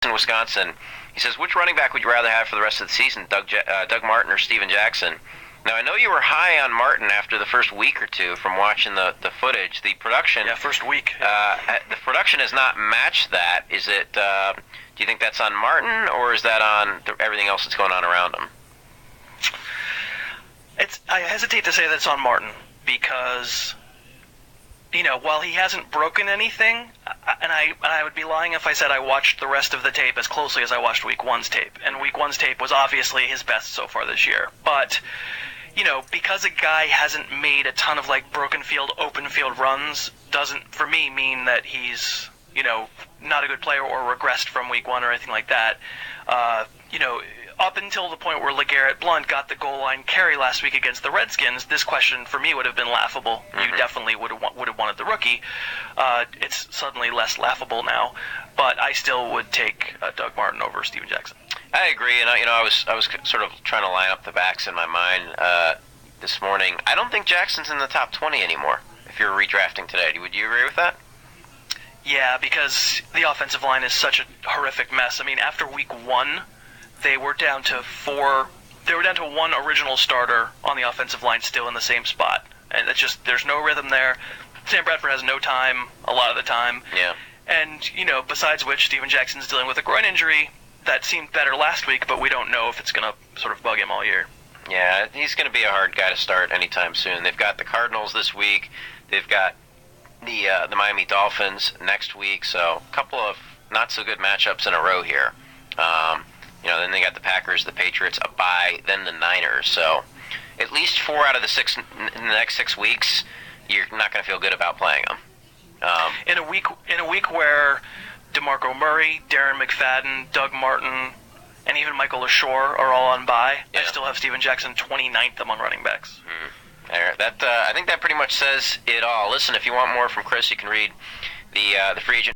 in Wisconsin. He says, which running back would you rather have for the rest of the season, Doug Martin or Steven Jackson? Now, I know you were high on Martin after the first week or two from watching the footage. The production... Yeah, first week. The production has not matched that. Is it... do you think that's on Martin, or is that on everything else that's going on around him? I hesitate to say that's on Martin, because... while he hasn't broken anything, and I would be lying if I said I watched the rest of the tape as closely as I watched Week 1's tape. And Week 1's tape was obviously his best so far this year. But, because a guy hasn't made a ton of, broken field, open field runs, doesn't, for me, mean that he's, not a good player or regressed from Week 1 or anything like that. Up until the point where LeGarrette Blount got the goal line carry last week against the Redskins, this question for me would have been laughable. Mm-hmm. You definitely would have wanted the rookie. It's suddenly less laughable now, but I still would take Doug Martin over Steven Jackson. I agree, and I was sort of trying to line up the backs in my mind this morning. I don't think Jackson's in the top 20 anymore. If you're redrafting today, would you agree with that? Yeah, because the offensive line is such a horrific mess. I mean, after Week 1. They were down to one original starter on the offensive line still in the same spot. And it's just, there's no rhythm there. Sam Bradford has no time a lot of the time. Yeah. And, besides which, Steven Jackson's dealing with a groin injury that seemed better last week, but we don't know if it's going to sort of bug him all year. Yeah, he's going to be a hard guy to start anytime soon. They've got the Cardinals this week. They've got the Miami Dolphins next week. So a couple of not-so-good matchups in a row here. Then they got the Packers, the Patriots, a bye, then the Niners. So at least 4 out of the 6 in the next 6 weeks, you're not going to feel good about playing them. In a week where DeMarco Murray, Darren McFadden, Doug Martin, and even Michael LaShore are all on bye, yeah. I still have Steven Jackson 29th among running backs. I think that pretty much says it all. Listen, if you want more from Chris, you can read the free agent